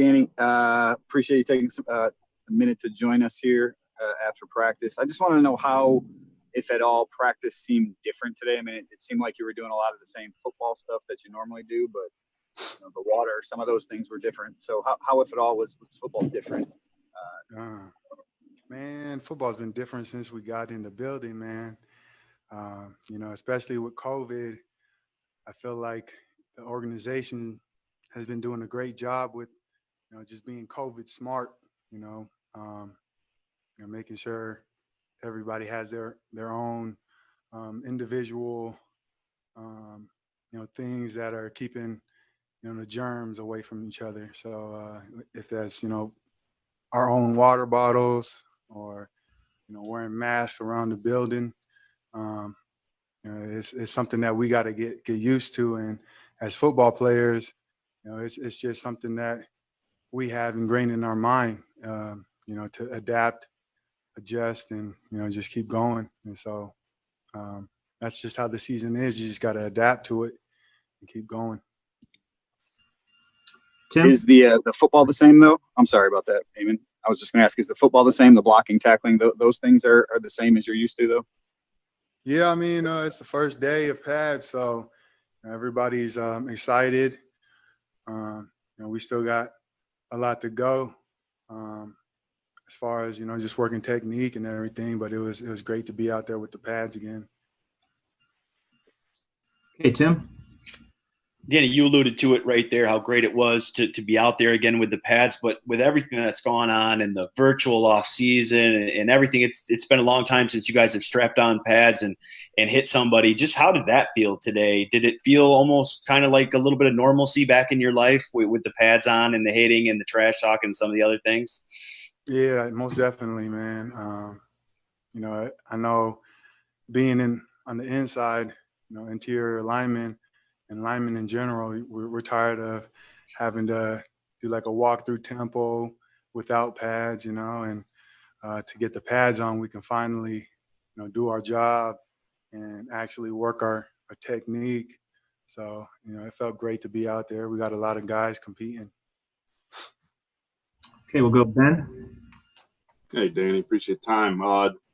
Danny. Appreciate you taking a minute to join us here after practice. I just want to know how, if at all, practice seemed different today. I mean, it seemed like you were doing a lot of the same football stuff that you normally do, but the water, some of those things were different. So how if at all, was football different? Man, football's been different since we got in the building, man. Especially with COVID, I feel like the organization has been doing a great job with, just being COVID smart, making sure everybody has their own individual, things that are keeping, the germs away from each other. So if that's, our own water bottles or, wearing masks around the building, it's something that we got to get used to. And as football players, it's just something that we have ingrained in our mind, to adapt, adjust, and, just keep going. And so that's just how the season is. You just got to adapt to it and keep going. Tim? Is the football the same, though? I'm sorry about that, Eamon. I was just going to ask, is the football the same? The blocking, tackling, those things are the same as you're used to, though? Yeah, I mean, it's the first day of pads, so everybody's excited. We still got a lot to go as far as, just working technique and everything, but it was great to be out there with the pads again. Okay, Tim? Danny, you alluded to it right there, how great it was to be out there again with the pads, but with everything that's gone on and the virtual off season and everything, it's been a long time since you guys have strapped on pads and hit somebody. Just how did that feel today? Did it feel almost kind of like a little bit of normalcy back in your life with the pads on and the hitting and the trash talk and some of the other things? Yeah, most definitely, man. I know being on the inside, interior lineman, and linemen in general, we're tired of having to do like a walkthrough tempo without pads, and to get the pads on, we can finally, do our job and actually work our technique. So, it felt great to be out there. We got a lot of guys competing. Okay, we'll go Ben. Hey, Danny, appreciate time.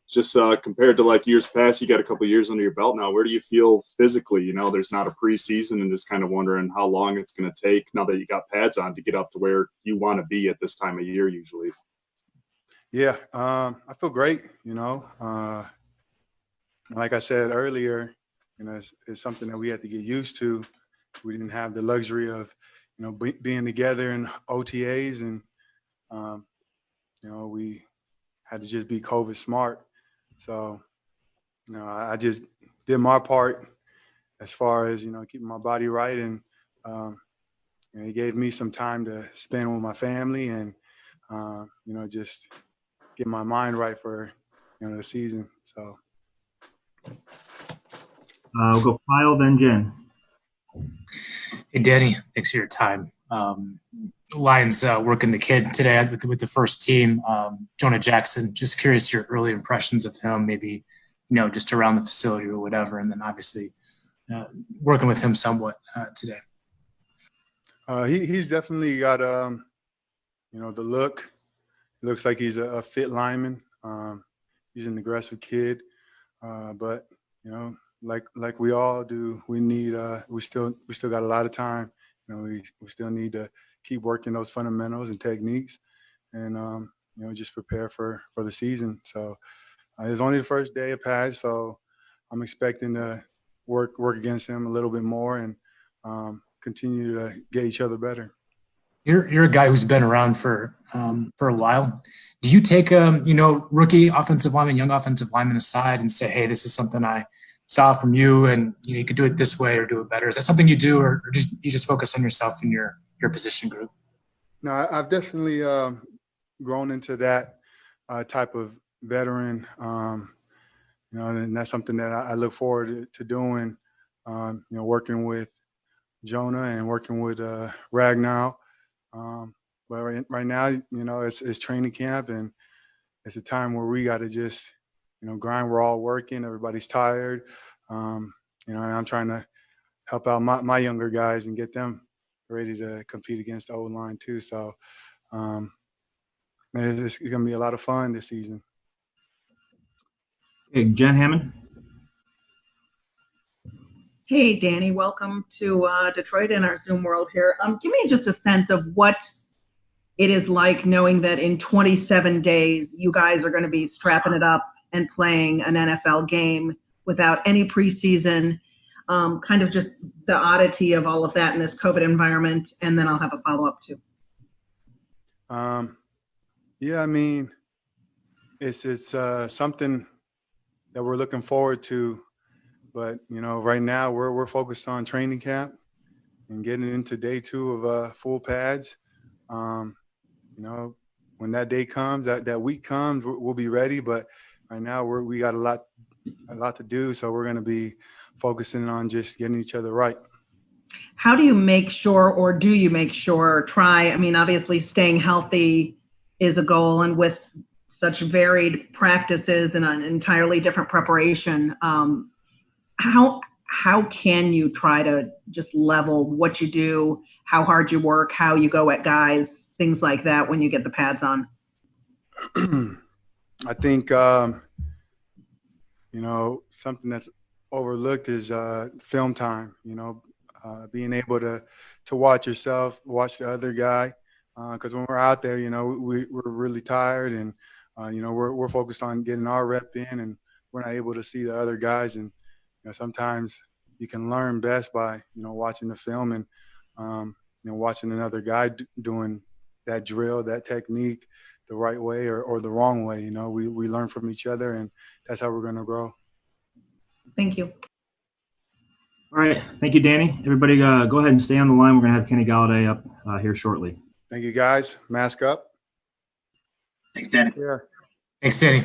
Just compared to like years past, you got a couple years under your belt now. Where do you feel physically? There's not a preseason, and just kind of wondering how long it's going to take now that you got pads on to get up to where you want to be at this time of year usually. Yeah, I feel great. Like I said earlier, it's something that we had to get used to. We didn't have the luxury of, being together in OTAs, and we had to just be COVID smart. So, I just did my part as far as, keeping my body right. And it gave me some time to spend with my family and, just get my mind right for, the season. So. We'll go Kyle, then Jen. Hey, Danny, thanks for your time. Lions working the kid today with the first team, Jonah Jackson. Just curious your early impressions of him, maybe, just around the facility or whatever, and then obviously working with him somewhat today. He's definitely got, the look. He looks like he's a fit lineman. He's an aggressive kid, but like we all do, we need we still got a lot of time. We still need to keep working those fundamentals and techniques, and just prepare for the season. So it's only the first day of pads, so I'm expecting to work against him a little bit more and continue to get each other better. You're a guy who's been around for a while. Do you take rookie offensive lineman, young offensive lineman aside and say, hey, this is something I saw from you, and you could do it this way or do it better? Is that something you do, or you just focus on yourself and your position group? No, I've definitely grown into that type of veteran, and that's something that I look forward to doing. Working with Jonah and working with Ragnar. But right now, it's training camp, and it's a time where we got to just, grind. We're all working. Everybody's tired. And I'm trying to help out my younger guys and get them, ready to compete against the O-line too. So, man, it's going to be a lot of fun this season. Okay, Jen Hammond. Hey, Danny, welcome to Detroit in our Zoom world here. Give me just a sense of what it is like knowing that in 27 days, you guys are going to be strapping it up and playing an NFL game without any preseason, kind of just the oddity of all of that in this COVID environment. And then I'll have a follow-up too. Yeah, I mean, it's something that we're looking forward to. But, you know, right now we're focused on training camp and getting into day 2 of full pads. You know, when that day comes, that week comes, we'll be ready. But right now we got a lot to do. So we're going to be focusing on just getting each other right. How do you make sure, or do you make sure, I mean, obviously staying healthy is a goal, and with such varied practices and an entirely different preparation, how can you try to just level what you do, how hard you work, how you go at guys, things like that when you get the pads on? I think, you know, something that's overlooked is film time, you know, being able to watch yourself, watch the other guy. Because when we're out there, you know, we're really tired and, you know, we're focused on getting our rep in, and we're not able to see the other guys. And, you know, sometimes you can learn best by, you know, watching the film and, you know, watching another guy doing that drill, that technique the right way or the wrong way. You know, we learn from each other, and that's how we're going to grow. Thank you. All right. Thank you, Danny. Everybody go ahead and stay on the line. We're going to have Kenny Golladay up here shortly. Thank you, guys. Mask up. Thanks, Danny. Yeah. Thanks, Danny.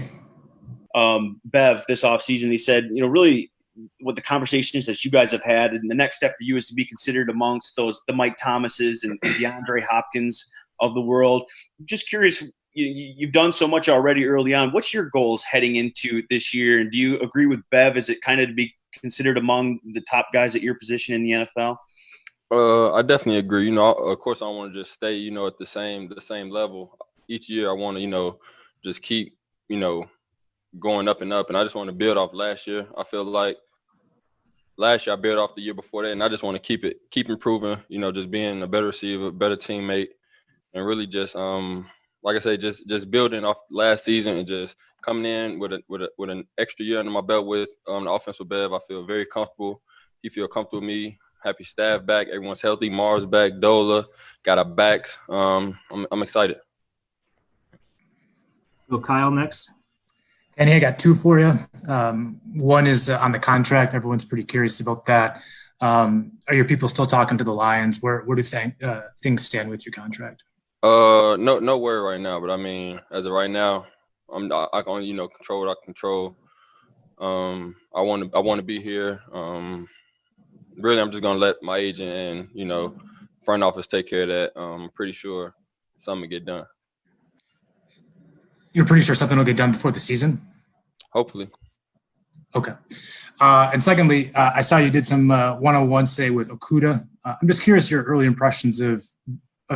Bev, this offseason, he said, you know, really what the conversations that you guys have had, and the next step for you is to be considered amongst the Mike Thomases and DeAndre Hopkins of the world. Just curious, you've done so much already early on. What's your goals heading into this year? And do you agree with Bev? Is it kind of to be considered among the top guys at your position in the NFL? I definitely agree. You know, of course, I want to just stay, you know, at the same level. Each year I want to, you know, just keep, you know, going up and up. And I just want to build off last year. I feel like last year I built off the year before that, and I just want to keep improving, you know, just being a better receiver, better teammate, and really just like I say, just building off last season and just coming in with an extra year under my belt with the offense with Bev. I feel very comfortable. He feel comfortable with me. Happy staff back. Everyone's healthy. Mars back. Dola got our backs. I'm excited. Go Kyle next. Kenny, I got 2 for you. One is on the contract. Everyone's pretty curious about that. Are your people still talking to the Lions? Where do things stand with your contract? No worry right now. But I mean, as of right now, I can, you know, control what I control. I want to be here. Really, I'm just gonna let my agent and, you know, front office take care of that. I'm pretty sure something will get done. You're pretty sure something will get done before the season? Hopefully. Okay. And secondly, I saw you did some one-on-ones today with Okudah. I'm just curious your early impressions of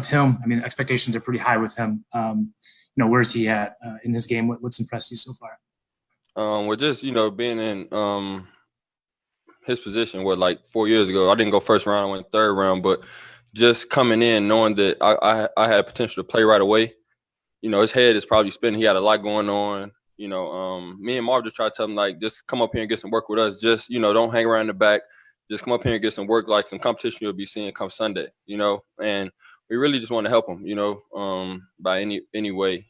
him. I mean, expectations are pretty high with him. You know, where's he at in his game? What's impressed you so far? Well, just, you know, being in his position, like 4 years ago, I didn't go first round, I went third round, but just coming in, knowing that I had potential to play right away. You know, his head is probably spinning. He had a lot going on. You know, me and Marv just tried to tell him, like, just come up here and get some work with us. Just, you know, don't hang around in the back. Just come up here and get some work, like some competition you'll be seeing come Sunday, you know. And we really just want to help him, you know, by any way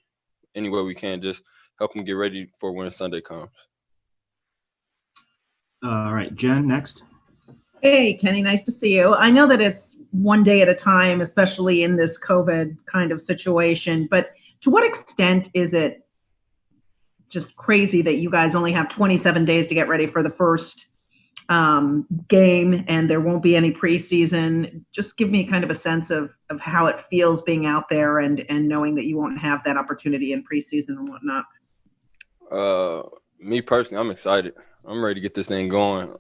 we can, just help him get ready for when Sunday comes. All right, Jen, next. Hey, Kenny, nice to see you. I know that it's one day at a time, especially in this COVID kind of situation, but to what extent is it just crazy that you guys only have 27 days to get ready for the first game and there won't be any preseason? Just give me kind of a sense of how it feels being out there and knowing that you won't have that opportunity in preseason and whatnot. Me personally, I'm excited. I'm ready to get this thing going.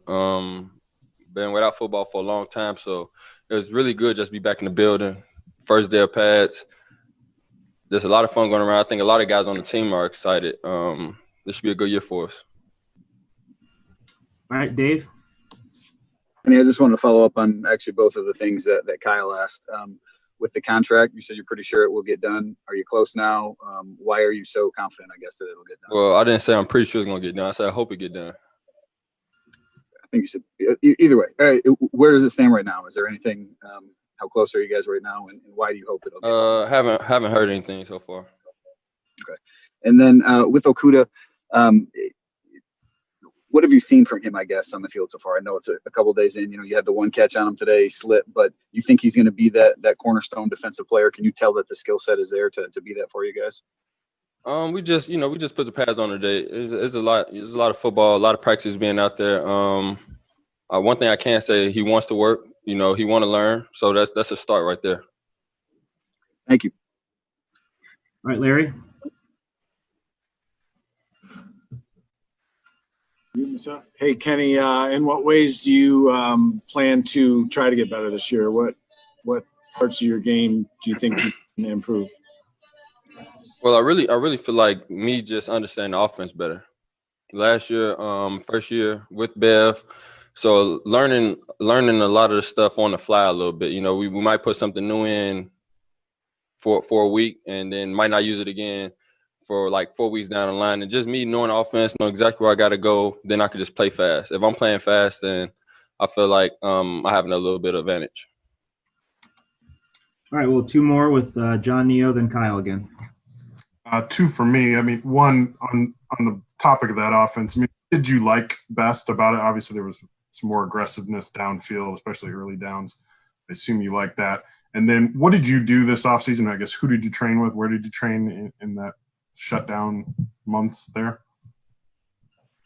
been without football for a long time, so it was really good just to be back in the building. First day of pads. There's a lot of fun going around. I think a lot of guys on the team are excited. This should be a good year for us. All right, Dave. I just wanted to follow up on actually both of the things that Kyle asked. With the contract, you said you're pretty sure it will get done. Are you close now? Why are you so confident, I guess, that it'll get done? Well, I didn't say I'm pretty sure it's going to get done. I said I hope it get done. I think you said either way. All right, where does it stand right now? Is there anything how close are you guys right now, and why do you hope it'll get done? Haven't heard anything so far. Okay. And then with Okudah, what have you seen from him, I guess, on the field so far? I know it's a couple of days in. You had the one catch on him today, slipped, but you think he's going to be that cornerstone defensive player? Can you tell that the skill set is there to be that for you guys? We just put the pads on today. It's a lot of football, a lot of practice being out there. One thing I can say, he wants to work. He want to learn. So that's a start right there. Thank you. All right, Larry. Hey, Kenny, in what ways do you plan to try to get better this year? What parts of your game do you think you can improve? Well, I really feel like me just understanding the offense better. Last year, first year with Bev, so learning a lot of the stuff on the fly a little bit. We might put something new in for a week and then might not use it again for like 4 weeks down the line. And just me knowing the offense, know exactly where I got to go, then I can just play fast. If I'm playing fast, then I feel like I have a little bit of advantage. All right, well, two more with John Neo, then Kyle again. Two for me. One on the topic of that offense. What did you like best about it? Obviously, there was some more aggressiveness downfield, especially early downs. I assume you like that. And then what did you do this offseason? I guess who did you train with? Where did you train in that shutdown months there?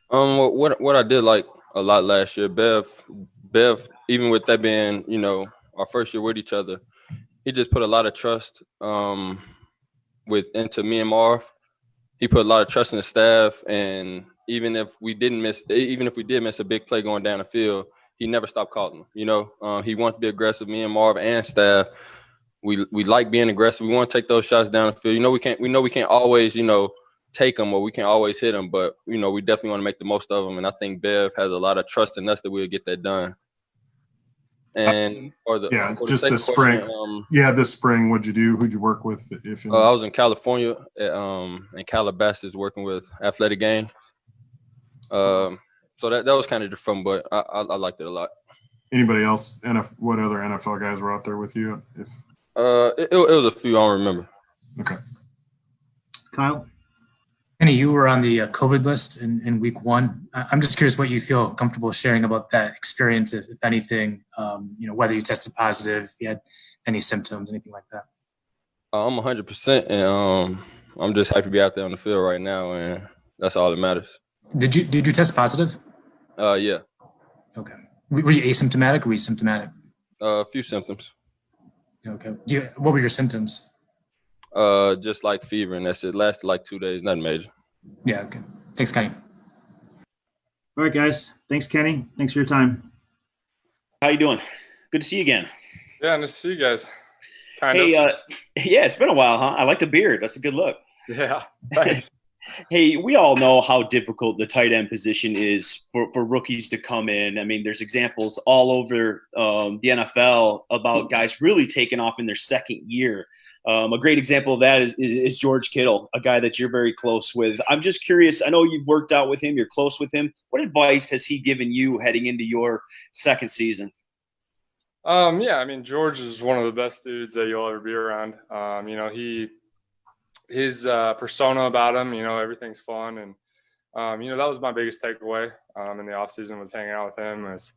What I did like a lot last year, Bev, even with that being, our first year with each other, he just put a lot of trust into me and Marv. He put a lot of trust in the staff, and even if we did miss a big play going down the field, he never stopped calling them. He wanted to be aggressive. Me and Marv and staff, we like being aggressive. We want to take those shots down the field. We know we can't always take them or we can't always hit them, but we definitely want to make the most of them. And I think Bev has a lot of trust in us that we'll get that done. And this spring. This spring, what'd you do? Who'd you work with? I was in California in Calabasas working with Athletic Games. So that was kind of different, but I liked it a lot. Anybody else? What other NFL guys were out there with you? It was a few I don't remember. Okay. Kyle? Kenny, you were on the COVID list in week 1. I'm just curious what you feel comfortable sharing about that experience, if anything, whether you tested positive, if you had any symptoms, anything like that. I'm 100%, and I'm just happy to be out there on the field right now, and that's all that matters. Did you test positive? Yeah. Okay. Were you asymptomatic or were you symptomatic? A few symptoms. Okay. What were your symptoms? Just like fever, and that's it. Lasted like 2 days, nothing major. Yeah, okay. Thanks, Kenny. All right, guys. Thanks, Kenny. Thanks for your time. How you doing? Good to see you again. Yeah, nice to see you guys. Yeah, it's been a while, huh? I like the beard. That's a good look. Yeah, thanks. Hey, we all know how difficult the tight end position is for rookies to come in. There's examples all over the NFL about guys really taking off in their second year. A great example of that is George Kittle, a guy that you're very close with. I'm just curious. I know you've worked out with him. You're close with him. What advice has he given you heading into your second season? George is one of the best dudes that you'll ever be around. His persona about him, everything's fun. And, that was my biggest takeaway in the offseason was hanging out with him, was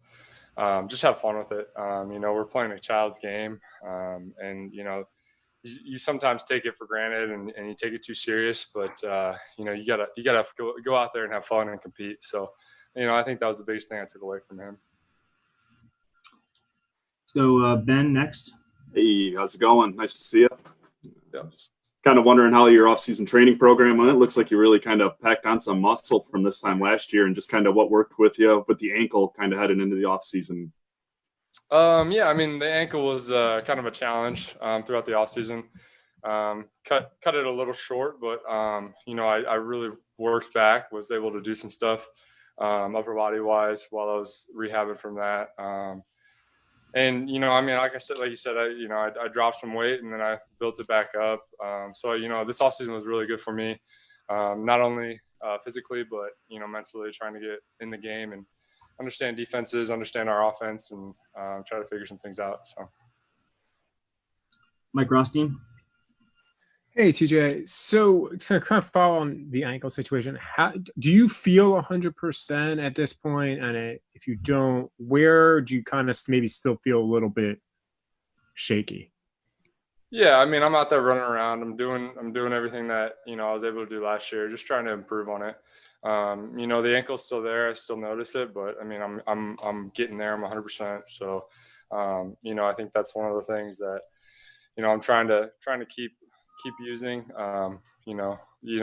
just have fun with it. We're playing a child's game, and, you sometimes take it for granted and you take it too serious, but, you gotta go out there and have fun and compete. So, I think that was the biggest thing I took away from him. Let's go Ben next. Hey, how's it going? Nice to see you. Yeah. Just kind of wondering how your off-season training program went. It looks like you really kind of packed on some muscle from this time last year, and just kind of what worked with you with the ankle kind of heading into the off-season. Yeah, I mean, the ankle was kind of a challenge throughout the offseason. Cut it a little short, but I really worked back, was able to do some stuff upper body wise while I was rehabbing from that. And I mean, like you said, I dropped some weight and then I built it back up. So this offseason was really good for me, not only physically but mentally, trying to get in the game and understand defenses, understand our offense, and try to figure some things out. So, Mike Rothstein. Hey, TJ. So to kind of follow on the ankle situation, how do you feel 100% at this point? And if you don't, where do you kind of maybe still feel a little bit shaky? yeah, I mean, I'm out there running around. I'm doing everything that I was able to do last year, just trying to improve on it. The ankle's still there. I still notice it, but I mean, I'm getting there. I'm 100%. So, I think that's one of the things that I'm trying to keep using.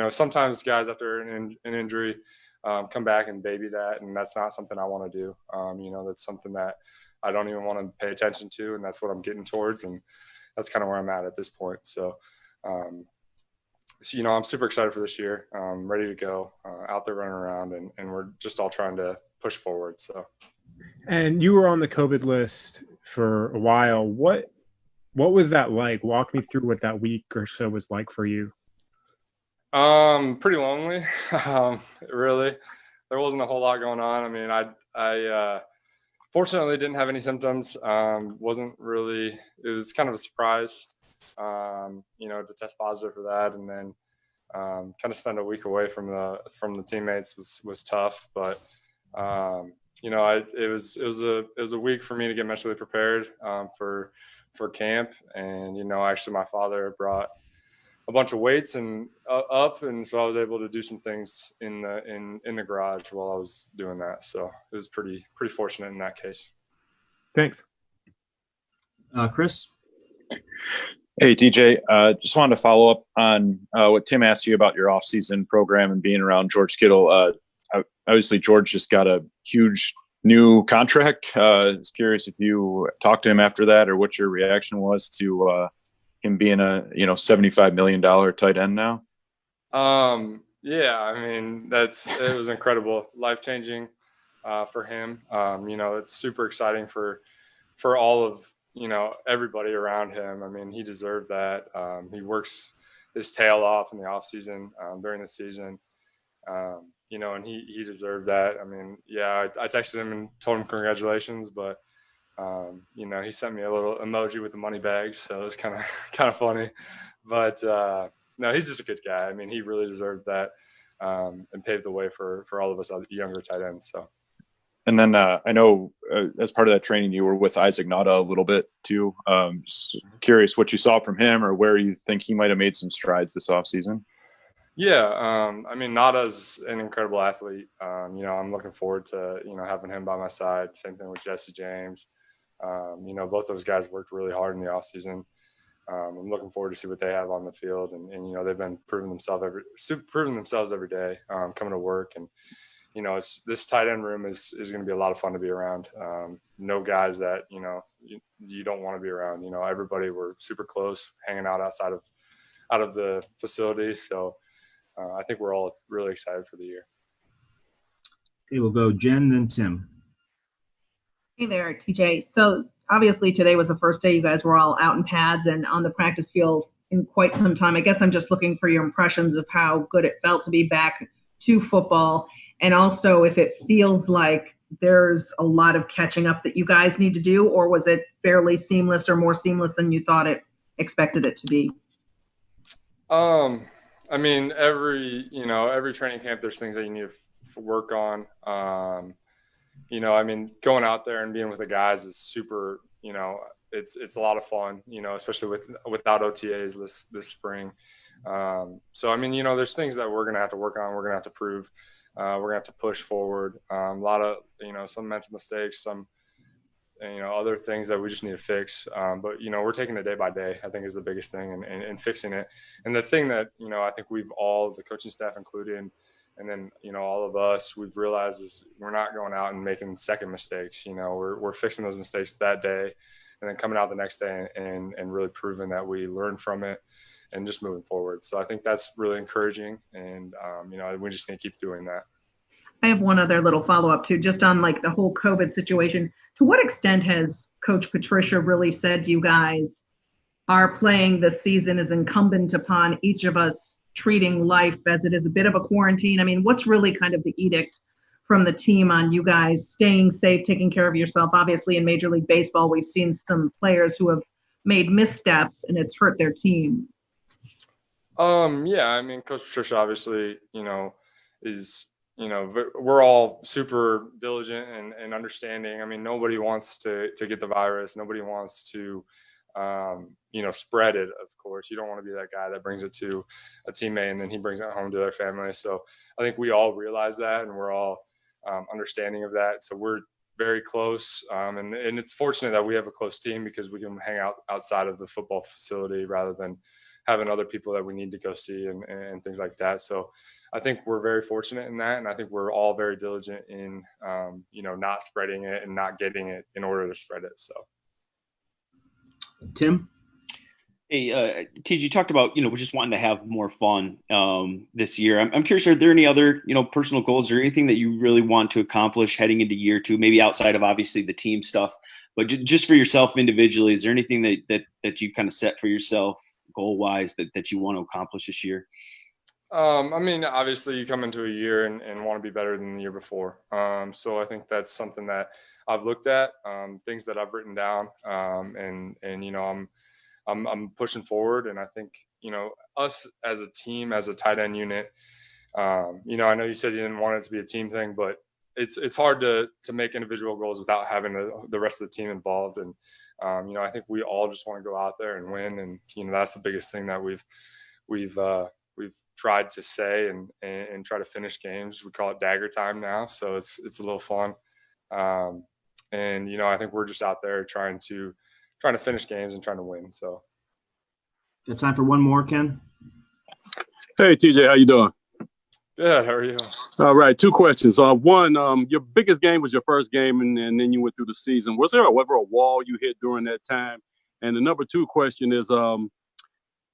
Sometimes guys after an injury come back and baby that, and that's not something I want to do. That's something that I don't even want to pay attention to, and that's what I'm getting towards, and that's kind of where I'm at this point. So, I'm super excited for this year. Ready to go, out there running around, and we're just all trying to push forward. So, and you were on the COVID list for a while. What was that like? Walk me through what that week or so was like for you. Pretty lonely. Really, there wasn't a whole lot going on. I mean, I fortunately didn't have any symptoms. Wasn't really. It was kind of a surprise, to test positive for that, and then kind of spend a week away from the teammates was tough. But it was a week for me to get mentally prepared for camp, and actually my father brought a bunch of weights and up, and so I was able to do some things in the garage while I was doing that. So it was pretty fortunate in that case. Thanks. Chris. Hey, TJ, just wanted to follow up on what Tim asked you about your off-season program and being around George Kittle. Obviously, George just got a huge new contract. I was curious if you talked to him after that, or what your reaction was to him being a $75 million tight end now. Yeah, I mean, it was incredible, life-changing for him. It's super exciting for all of everybody around him. I mean, he deserved that. He works his tail off in the off season, during the season. And he deserved that. I mean, yeah, I texted him and told him congratulations, but he sent me a little emoji with the money bag, so it was kind of funny. But no, he's just a good guy. I mean, he really deserved that, and paved the way for all of us younger tight ends. So. And then I know as part of that training, you were with Isaac Nauta a little bit too. Just curious what you saw from him, or where you think he might have made some strides this offseason. Yeah, I mean, Nada's an incredible athlete. I'm looking forward to having him by my side. Same thing with Jesse James. Both those guys worked really hard in the offseason. I'm looking forward to see what they have on the field, and they've been proving themselves every day, coming to work. And this tight end room is going to be a lot of fun to be around. No guys that you don't want to be around. Everybody, we're super close, hanging out outside of the facility. So I think we're all really excited for the year. Okay, we'll go Jen, then Tim. Hey there, TJ. So obviously today was the first day you guys were all out in pads and on the practice field in quite some time. I guess I'm just looking for your impressions of how good it felt to be back to football, and also if it feels like there's a lot of catching up that you guys need to do, or was it fairly seamless or more seamless than you thought it expected it to be? I mean, every training camp, there's things that you need to work on. I mean, going out there and being with the guys is super, it's a lot of fun, especially without OTAs this spring. So, I mean, there's things that we're going to have to work on. We're going to have to prove. We're going to have to push forward. A lot of, some mental mistakes, some, other things that we just need to fix. But, we're taking it day by day, I think, is the biggest thing, and fixing it. And the thing that, I think we've all, the coaching staff included, And then, all of us, we've realized is we're not going out and making second mistakes. We're fixing those mistakes that day and then coming out the next day and really proving that we learned from it and just moving forward. So I think that's really encouraging. And, we just need to keep doing that. I have one other little follow-up too, just on like the whole COVID situation. To what extent has Coach Patricia really said to you guys, our playing this season is incumbent upon each of us treating life as it is a bit of a quarantine? I mean, what's really kind of the edict from the team on you guys staying safe, taking care of yourself? Obviously, in Major League Baseball, we've seen some players who have made missteps and it's hurt their team. Yeah, I mean, Coach Patricia obviously, is, we're all super diligent and understanding. I mean, nobody wants to get the virus. Nobody wants to, spread it, of course. You don't want to be that guy that brings it to a teammate and then he brings it home to their family. So I think we all realize that and we're all understanding of that. So we're very close. And it's fortunate that we have a close team because we can hang out outside of the football facility rather than having other people that we need to go see and things like that. So I think we're very fortunate in that. And I think we're all very diligent in, not spreading it and not getting it in order to spread it. So. Tim? Hey, TJ, you talked about, we're just wanting to have more fun this year. I'm curious, are there any other, personal goals or anything that you really want to accomplish heading into year two, maybe outside of obviously the team stuff, but just for yourself individually? Is there anything that you kind of set for yourself goal-wise that you want to accomplish this year? I mean, obviously you come into a year and want to be better than the year before. So I think that's something that I've looked at, things that I've written down, and I'm pushing forward. And I think, us as a team, as a tight end unit, I know you said you didn't want it to be a team thing, but it's hard to make individual goals without having the rest of the team involved. And, I think we all just want to go out there and win. And, that's the biggest thing that we've tried to say and try to finish games. We call it dagger time now. So it's a little fun. And, I think we're just out there trying to finish games and trying to win. So. Got time for one more, Ken? Hey, TJ, how you doing? Good. How are you? All right. Two questions. One, your biggest game was your first game, and then you went through the season. Was there ever a wall you hit during that time? And the number two question is,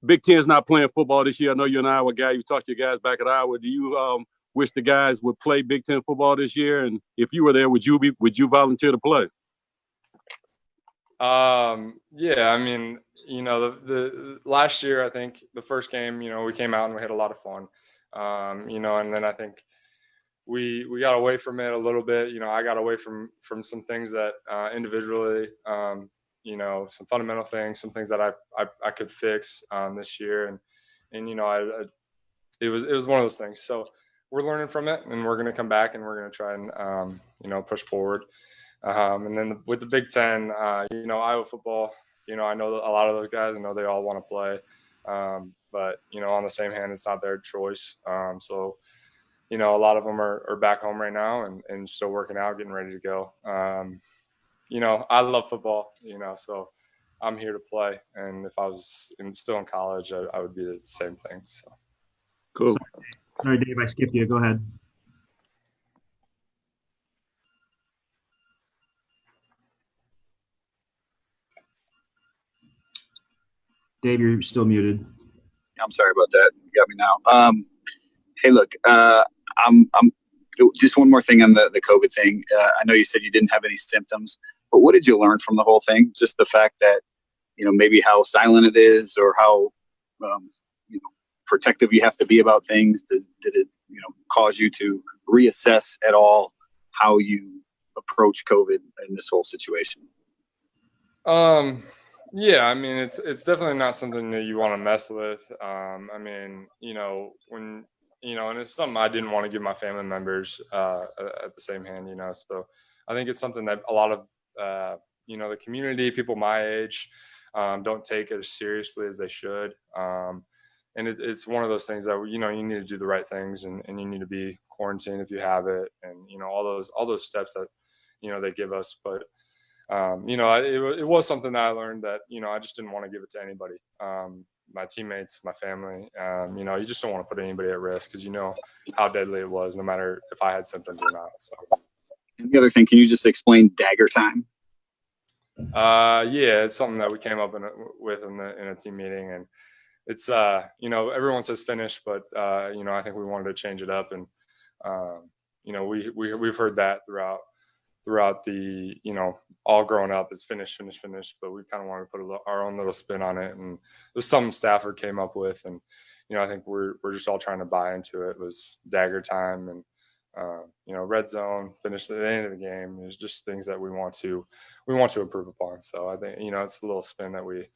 Big Ten's not playing football this year. I know you're an Iowa guy. You talked to your guys back at Iowa. Do you wish the guys would play Big Ten football this year? And if you were there, would you volunteer to play? Yeah, I mean, the last year, I think the first game, we came out and we had a lot of fun, and then I think we got away from it a little bit. I got away from some things that individually, some fundamental things, some things that I could fix this year. And it was one of those things. So we're learning from it and we're going to come back and we're going to try and, push forward. And then with the Big Ten, Iowa football, I know a lot of those guys, I know they all want to play. But, on the same hand, it's not their choice. So, a lot of them are back home right now and still working out, getting ready to go. I love football, so I'm here to play. And if I was still in college, I would be the same thing. So cool. Sorry, Dave, I skipped you. Go ahead. Dave, you're still muted. I'm sorry about that. You got me now. Hey, look, I'm just one more thing on the COVID thing. I know you said you didn't have any symptoms, but what did you learn from the whole thing? Just the fact that, maybe how silent it is or how, protective you have to be about things. Did it, cause you to reassess at all how you approach COVID in this whole situation? Yeah, I mean, it's definitely not something that you want to mess with. I mean, when, and it's something I didn't want to give my family members at the same hand, so I think it's something that a lot of, the community, people my age, don't take as seriously as they should. And it's one of those things that, you need to do the right things and you need to be quarantined if you have it and, all those steps that, they give us. But, it was something that I learned that, I just didn't want to give it to anybody. my teammates, my family. You know, you just don't want to put anybody at risk because you know how deadly it was, no matter if I had symptoms or not. So. And the other thing, can you just explain dagger time? Yeah, it's something that we came up with in a team meeting, and it's you know, everyone says finish, but you know, I think we wanted to change it up, and you know, we've heard that throughout the, you know, all growing up is finish, but we kind of wanted to put our own little spin on it, and there's some Stafford came up with, and you know, I think we're just all trying to buy into it. It was dagger time, and you know, red zone, finish at the end of the game. There's just things that we want to improve upon. So I think, you know, it's a little spin that we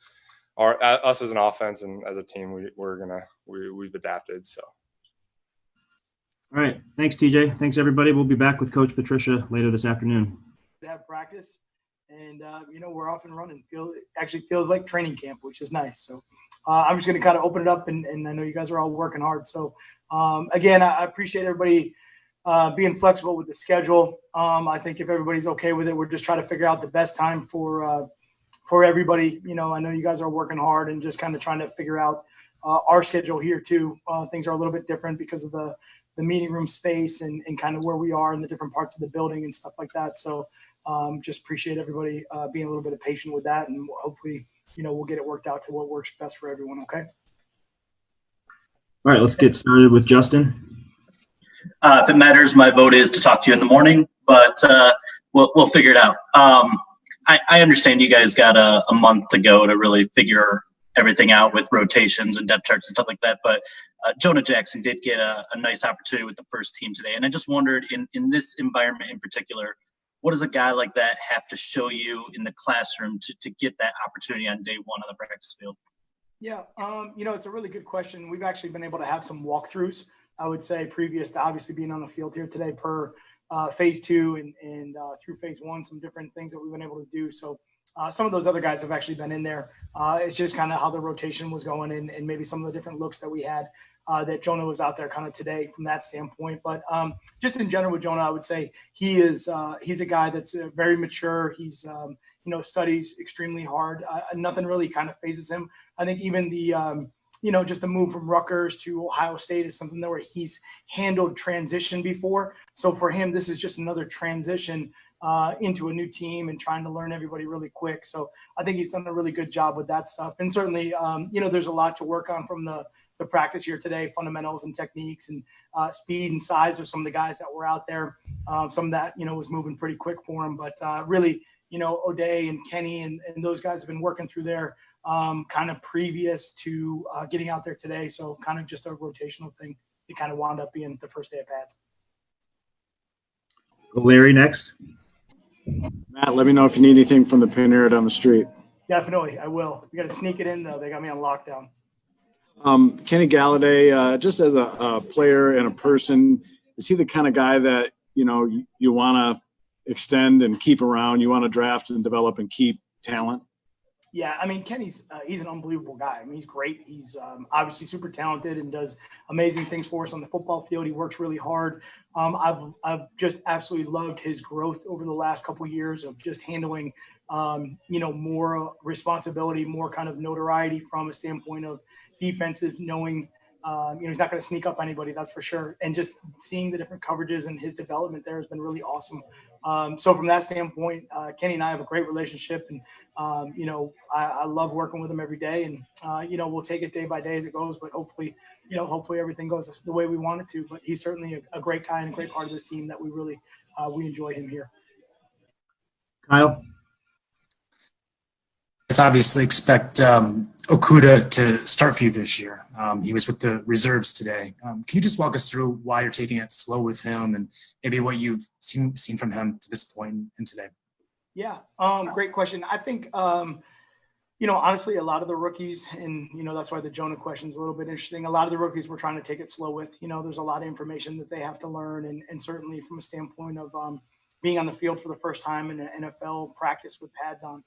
are, us as an offense and as a team, we've adapted. So. All right. Thanks, TJ. Thanks, everybody. We'll be back with Coach Patricia later this afternoon. To have practice, and you know, we're off and running. Actually feels like training camp, which is nice. So I'm just going to kind of open it up, and I know you guys are all working hard. So again, I appreciate everybody being flexible with the schedule. I think if everybody's okay with it, we're just trying to figure out the best time for everybody. You know, I know you guys are working hard and just kind of trying to figure out our schedule here too. Things are a little bit different because of the meeting room space and kind of where we are in the different parts of the building and stuff like that. So just appreciate everybody being a little bit patient with that, and hopefully, you know, we'll get it worked out to what works best for everyone. Okay. All right, let's get started with Justin. If it matters, my vote is to talk to you in the morning, but we'll figure it out. I understand you guys got a month to go to really figure everything out with rotations and depth charts and stuff like that, but Jonah Jackson did get a nice opportunity with the first team today, and I just wondered, in this environment in particular, what does a guy like that have to show you in the classroom to get that opportunity on day one on the practice field? Yeah, you know, it's a really good question. We've actually been able to have some walkthroughs, I would say, previous to obviously being on the field here today per phase 2 and through phase 1, some different things that we've been able to do. So some of those other guys have actually been in there. It's just kind of how the rotation was going and maybe some of the different looks that we had that Jonah was out there kind of today from that standpoint. But just in general with Jonah, I would say he's a guy that's very mature. He's, you know, studies extremely hard. Nothing really kind of phases him. I think even the, you know, just the move from Rutgers to Ohio State is something that where he's handled transition before. So for him, this is just another transition into a new team and trying to learn everybody really quick. So I think he's done a really good job with that stuff. And certainly, you know, there's a lot to work on from the practice here today, fundamentals and techniques and speed and size of some of the guys that were out there. Some of that, you know, was moving pretty quick for him. But really, you know, O'Day and Kenny and those guys have been working through their kind of previous to getting out there today. So kind of just a rotational thing. It kind of wound up being the first day of pads. Larry next. Matt, let me know if you need anything from the Pinhead on the street. Definitely, I will. We got to sneak it in, though. They got me on lockdown. Kenny Golladay, just as a player and a person, is he the kind of guy that, you know, you want to extend and keep around? You want to draft and develop and keep talent? Yeah, I mean, Kenny's he's an unbelievable guy. I mean, he's great. He's obviously super talented and does amazing things for us on the football field. He works really hard. I've just absolutely loved his growth over the last couple of years of just handling, you know, more responsibility, more kind of notoriety from a standpoint of defensive, knowing, you know, he's not going to sneak up anybody, that's for sure. And just seeing the different coverages and his development there has been really awesome. So from that standpoint, Kenny and I have a great relationship, and, you know, I love working with him every day, and, you know, we'll take it day by day as it goes, but hopefully, you know, hopefully everything goes the way we want it to. But he's certainly a great guy and a great part of this team that we really, we enjoy him here. Kyle? Let's obviously expect Okudah to start for you this year. He was with the reserves today. Can you just walk us through why you're taking it slow with him and maybe what you've seen from him to this point in today? Yeah, great question. I think, you know, honestly, a lot of the rookies, and, you know, that's why the Jonah question is a little bit interesting. A lot of the rookies we're trying to take it slow with. You know, there's a lot of information that they have to learn. And certainly from a standpoint of being on the field for the first time in an NFL practice with pads on,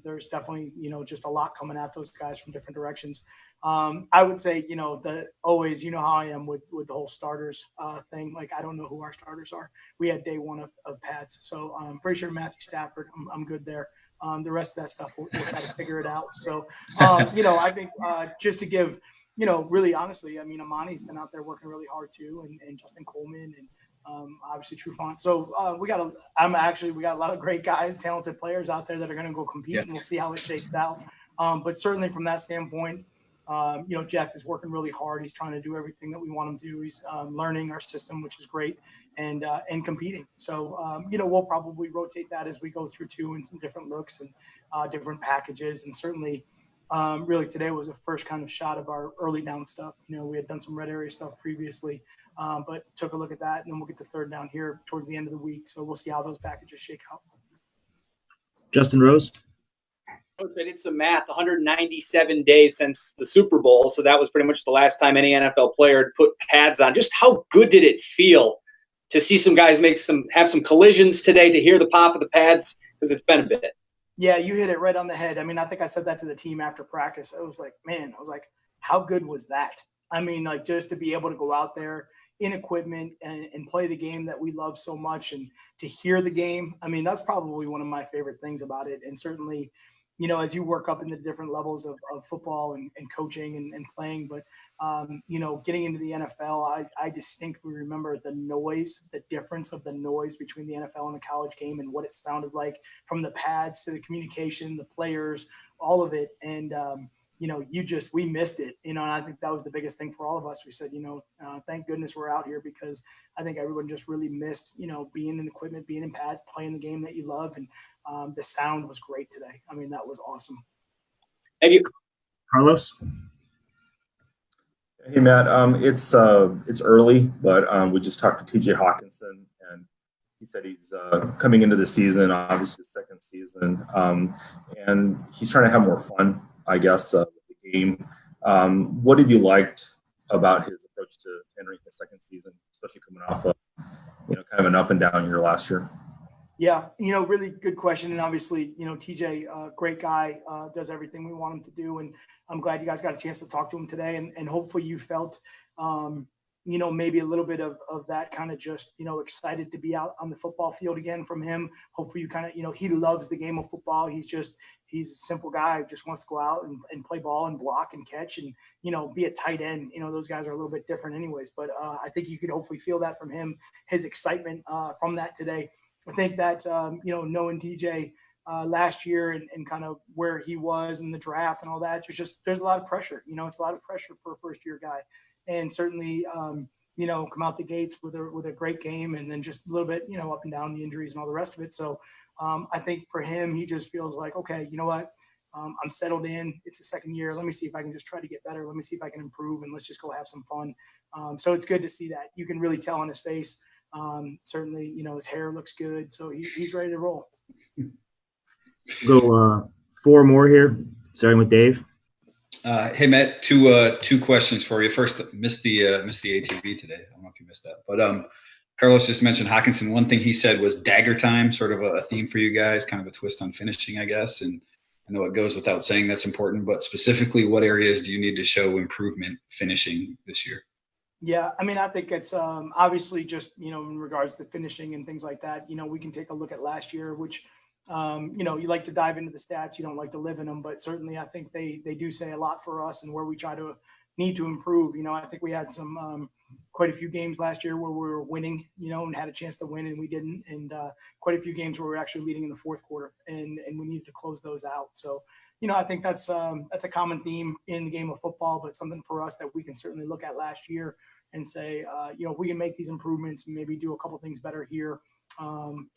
there's definitely, you know, just a lot coming at those guys from different directions. I would say, you know, always, you know how I am with the whole starters thing. Like, I don't know who our starters are. We had day one of pads. So I'm pretty sure Matthew Stafford, I'm good there. The rest of that stuff, we'll try to figure it out. So, I think just to give, really honestly, I mean, Amani's been out there working really hard too, and Justin Coleman and obviously Trufant. So we got a lot of great guys, talented players out there that are going to go compete, and we'll see how it shakes out. But certainly from that standpoint, Jeff is working really hard. He's trying to do everything that we want him to. He's learning our system, which is great, and competing. So, we'll probably rotate that as we go through too, and some different looks and different packages. And certainly, really today was the first kind of shot of our early down stuff. We had done some red area stuff previously, but took a look at that, and then we'll get the third down here towards the end of the week. So we'll see how those packages shake out. Justin Rose. I did some math, 197 days since the Super Bowl. So that was pretty much the last time any NFL player had put pads on. Just how good did it feel to see some guys have some collisions today, to hear the pop of the pads? Because it's been a bit. Yeah, you hit it right on the head. I mean, I think I said that to the team after practice. I was like, how good was that? I mean, like, just to be able to go out there in equipment and play the game that we love so much, and to hear the game. I mean, that's probably one of my favorite things about it. And certainly, as you work up in the different levels of football and coaching and playing, but, getting into the NFL, I distinctly remember the difference of the noise between the NFL and the college game, and what it sounded like from the pads to the communication, the players, all of it. And, we missed it, and I think that was the biggest thing for all of us. We said, thank goodness we're out here, because I think everyone just really missed, being in equipment, being in pads, playing the game that you love. And the sound was great today. I mean, that was awesome. Thank you. Carlos? Hey, Matt. It's early, but we just talked to TJ Hockenson, and he said he's coming into the season, obviously second season, and he's trying to have more fun, I guess, with the game. What have you liked about his approach to entering the second season, especially coming off of, kind of an up and down year last year? Yeah, really good question. And obviously, TJ, great guy, does everything we want him to do. And I'm glad you guys got a chance to talk to him today. And hopefully you felt, maybe a little bit of that kind of just, excited to be out on the football field again from him. Hopefully you kind of, he loves the game of football. He's a simple guy who just wants to go out and play ball and block and catch and, be a tight end. Those guys are a little bit different anyways. But I think you could hopefully feel that from him, his excitement from that today. I think that, knowing TJ last year and kind of where he was in the draft and all that, there's a lot of pressure. It's a lot of pressure for a first-year guy. And certainly, come out the gates with a great game, and then just a little bit, up and down the injuries and all the rest of it. So I think for him, he just feels like, okay, you know what? I'm settled in. It's the second year. Let me see if I can just try to get better. Let me see if I can improve, and let's just go have some fun. So it's good to see that. You can really tell on his face. Certainly, his hair looks good, so he's ready to roll. Go 4 more here, starting with Dave. Hey Matt, two questions for you. First, missed the ATV today. I don't know if you missed that, but Carlos just mentioned Hockenson. One thing he said was dagger time, sort of a theme for you guys, kind of a twist on finishing, I guess. And I know it goes without saying that's important, but specifically, what areas do you need to show improvement finishing this year? Yeah, I mean, I think it's obviously just, in regards to finishing and things like that, we can take a look at last year, which, you like to dive into the stats. You don't like to live in them, but certainly I think they do say a lot for us and where we need to improve. I think we had some quite a few games last year where we were winning, and had a chance to win, and we didn't. And quite a few games where we were actually leading in the fourth quarter, and we needed to close those out. So, I think that's a common theme in the game of football, but something for us that we can certainly look at last year and say, if we can make these improvements and maybe do a couple things better here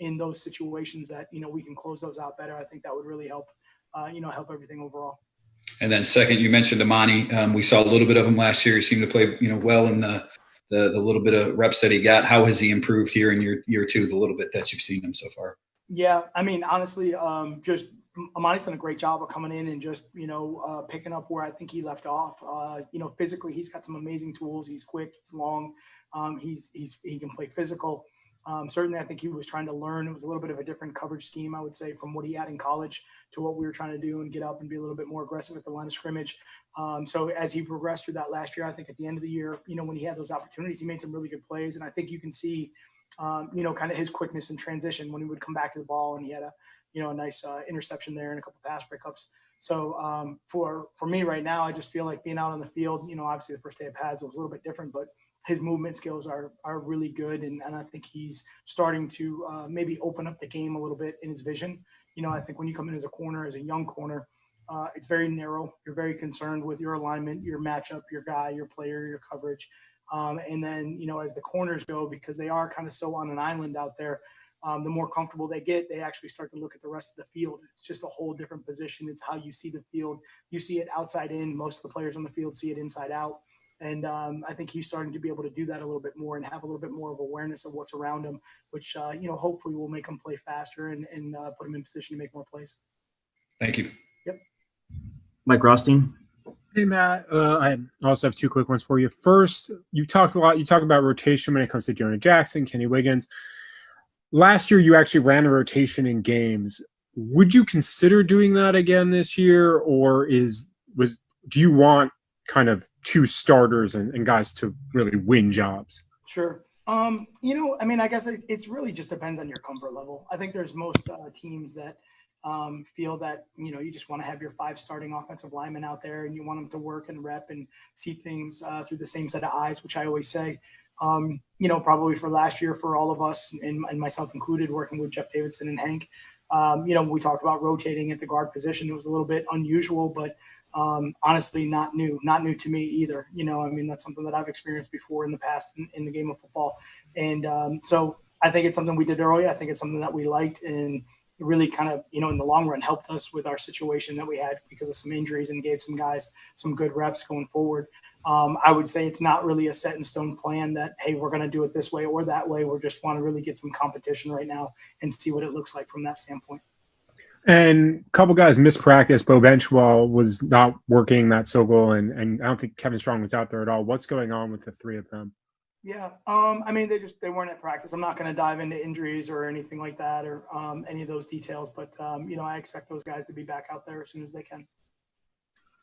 in those situations that, we can close those out better. I think that would really help, help everything overall. And then second, you mentioned Amani. We saw a little bit of him last year. He seemed to play, well in the little bit of reps that he got. How has he improved here in year 2, the little bit that you've seen him so far? Yeah, I mean, honestly, just Amani's done a great job of coming in and just, picking up where I think he left off. Physically, he's got some amazing tools. He's quick, he's long, he can play physical. Certainly, I think he was trying to learn. It was a little bit of a different coverage scheme, I would say, from what he had in college to what we were trying to do and get up and be a little bit more aggressive at the line of scrimmage. So as he progressed through that last year, I think at the end of the year, when he had those opportunities, he made some really good plays. And I think you can see kind of his quickness in transition when he would come back to the ball, and he had a nice interception there and a couple pass breakups. So for me right now, I just feel like being out on the field, obviously the first day of pads was a little bit different, but his movement skills are really good. And I think he's starting to maybe open up the game a little bit in his vision. I think when you come in as a corner, as a young corner, it's very narrow. You're very concerned with your alignment, your matchup, your guy, your player, your coverage. And then, as the corners go, because they are kind of so on an island out there, the more comfortable they get, they actually start to look at the rest of the field. It's just a whole different position. It's how you see the field. You see it outside in. Most of the players on the field see it inside out. And I think he's starting to be able to do that a little bit more and have a little bit more of awareness of what's around him, which, hopefully will make him play faster and put him in position to make more plays. Thank you. Yep. Mike Rothstein. Hey, Matt. I also have two quick ones for you. First, you talk about rotation when it comes to Jonah Jackson, Kenny Wiggins. Last year, you actually ran a rotation in games. Would you consider doing that again this year, or do you want kind of two starters and guys to really win jobs? Sure. I guess it's really just depends on your comfort level. I think there's most teams that feel that, you just want to have your 5 starting offensive linemen out there and you want them to work and rep and see things through the same set of eyes, which I always say, probably for last year for all of us and myself included, working with Jeff Davidson and Hank, we talked about rotating at the guard position. It was a little bit unusual, but honestly, not new to me either. That's something that I've experienced before in the past in the game of football. And so I think it's something we did early. I think it's something that we liked, and it really kind of, in the long run helped us with our situation that we had because of some injuries and gave some guys some good reps going forward. I would say it's not really a set in stone plan that, hey, we're going to do it this way or that way. We just want to really get some competition right now and see what it looks like from that standpoint. And a couple guys missed practice. Bo Benchwall was not working, Matt Sogel, and I don't think Kevin Strong was out there at all. What's going on with the three of them? Yeah. They weren't at practice. I'm not going to dive into injuries or anything like that or any of those details, but I expect those guys to be back out there as soon as they can.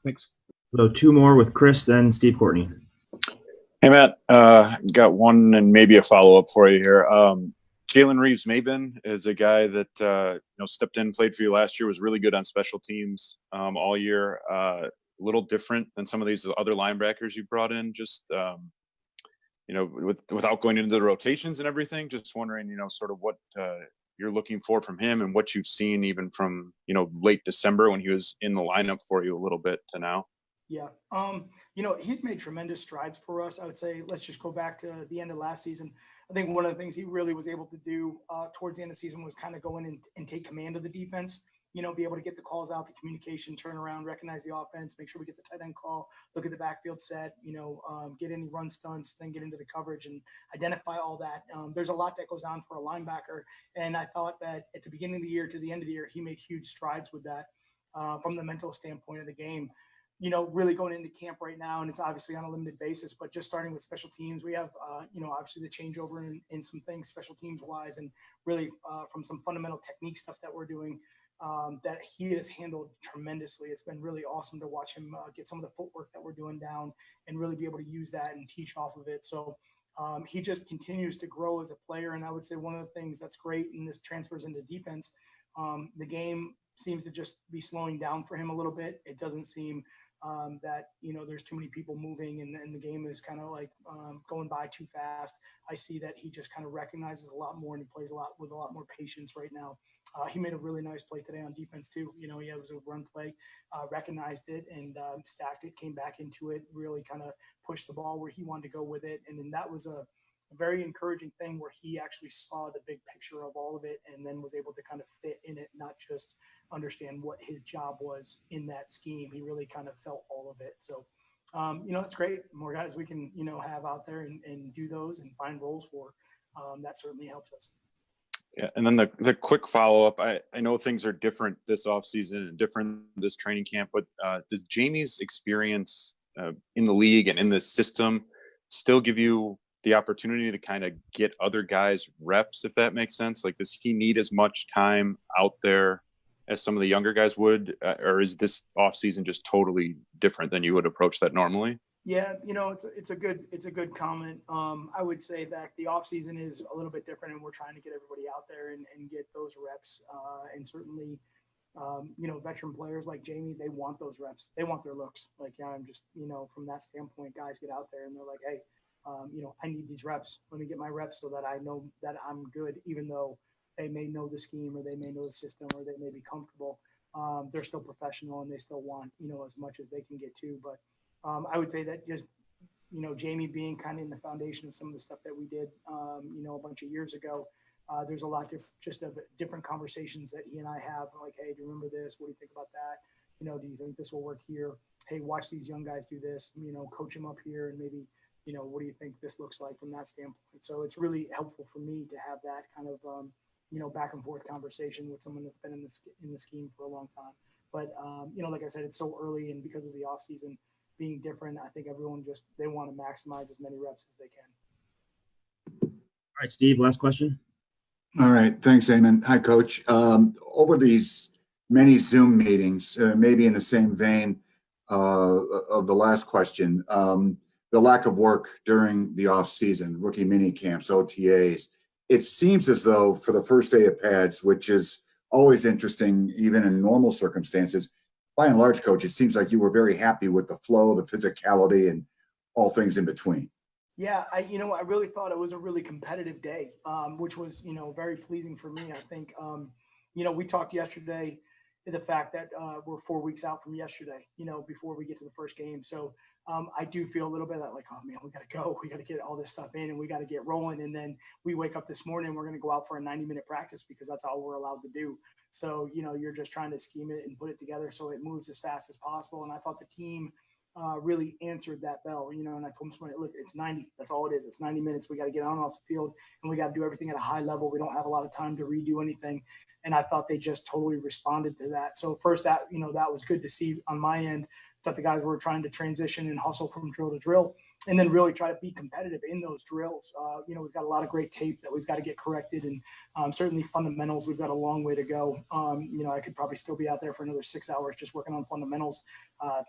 Thanks. So 2 more with Chris, then Steve Courtney. Hey, Matt, got one and maybe a follow-up for you here. Jalen Reeves-Maben is a guy that stepped in, played for you last year, was really good on special teams all year. A little different than some of these other linebackers you brought in. Just without going into the rotations and everything, just wondering, sort of what you're looking for from him and what you've seen even from late December when he was in the lineup for you a little bit to now. Yeah. He's made tremendous strides for us. I would say, let's just go back to the end of last season. I think one of the things he really was able to do towards the end of the season was kind of go in and take command of the defense, be able to get the calls out, the communication, turn around, recognize the offense, make sure we get the tight end call, look at the backfield set, get any run stunts, then get into the coverage and identify all that. There's a lot that goes on for a linebacker. And I thought that at the beginning of the year to the end of the year, he made huge strides with that from the mental standpoint of the game. Really going into camp right now, and it's obviously on a limited basis, but just starting with special teams, we have, obviously the changeover in some things special teams wise, and really from some fundamental technique stuff that we're doing that he has handled tremendously. It's been really awesome to watch him get some of the footwork that we're doing down and really be able to use that and teach off of it. So he just continues to grow as a player. And I would say one of the things that's great, and this transfers into defense, the game seems to just be slowing down for him a little bit. It doesn't seem that there's too many people moving and the game is kind of like going by too fast. I see that he just kind of recognizes a lot more and he plays with a lot more patience right now. He made a really nice play today on defense too. He was a run play, recognized it and stacked it, came back into it, really kind of pushed the ball where he wanted to go with it. And then that was a very encouraging thing where he actually saw the big picture of all of it and then was able to kind of fit in it, not just understand what his job was in that scheme. He really kind of felt all of it. So, it's great. More guys we can, have out there and do those and find roles for. That certainly helps us. Yeah, and then the quick follow-up, I know things are different this offseason and different this training camp, but does Jamie's experience in the league and in this system still give you the opportunity to kind of get other guys reps, if that makes sense? Like, does he need as much time out there as some of the younger guys would, or is this offseason just totally different than you would approach that normally? Yeah, it's a good comment. I would say that the off season is a little bit different, and we're trying to get everybody out there and get those reps. And certainly, veteran players like Jamie, they want those reps. They want their looks. Like, yeah, I'm just, from that standpoint, guys get out there and they're like, hey, I need these reps. Let me get my reps so that I know that I'm good, even though they may know the scheme or they may know the system or they may be comfortable. They're still professional and they still want, as much as they can get to. But I would say that just, Jamie being kind of in the foundation of some of the stuff that we did, a bunch of years ago, there's a lot of different conversations that he and I have, like, hey, do you remember this? What do you think about that? Do you think this will work here? Hey, watch these young guys do this, coach them up here and maybe, what do you think this looks like from that standpoint? So it's really helpful for me to have that kind of, back and forth conversation with someone that's been in the scheme for a long time. But, like I said, it's so early, and because of the off season being different, I think everyone they want to maximize as many reps as they can. All right, Steve, last question. All right. Thanks, Eamon. Hi, Coach. Over these many Zoom meetings, maybe in the same vein of the last question, the lack of work during the off season, rookie mini camps, OTAs, it seems as though for the first day of pads, which is always interesting, even in normal circumstances, by and large, Coach, it seems like you were very happy with the flow, the physicality, and all things in between. Yeah, I really thought it was a really competitive day, which was, very pleasing for me. I think, we talked yesterday, the fact that we're 4 weeks out from yesterday, before we get to the first game. So I do feel a little bit like, oh man, we got to go. We got to get all this stuff in and we got to get rolling. And then we wake up this morning and we're going to go out for a 90-minute practice because that's all we're allowed to do. So, you're just trying to scheme it and put it together so it moves as fast as possible. And I thought the team really answered that bell, and I told them, look, it's 90. That's all it is. It's 90 minutes. We got to get on and off the field and we got to do everything at a high level. We don't have a lot of time to redo anything. And I thought they just totally responded to that. So first that was good to see on my end. Thought the guys were trying to transition and hustle from drill to drill and then really try to be competitive in those drills. We've got a lot of great tape that we've got to get corrected, and certainly fundamentals, we've got a long way to go. I could probably still be out there for another 6 hours just working on fundamentals,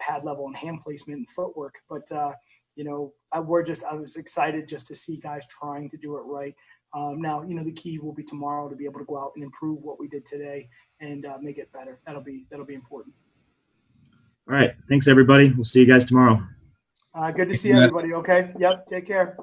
pad level and hand placement and footwork. But, I was excited just to see guys trying to do it right. Now, the key will be tomorrow to be able to go out and improve what we did today and make it better. That'll be important. All right. Thanks, everybody. We'll see you guys tomorrow. Good to see everybody. Okay. Yep. Take care.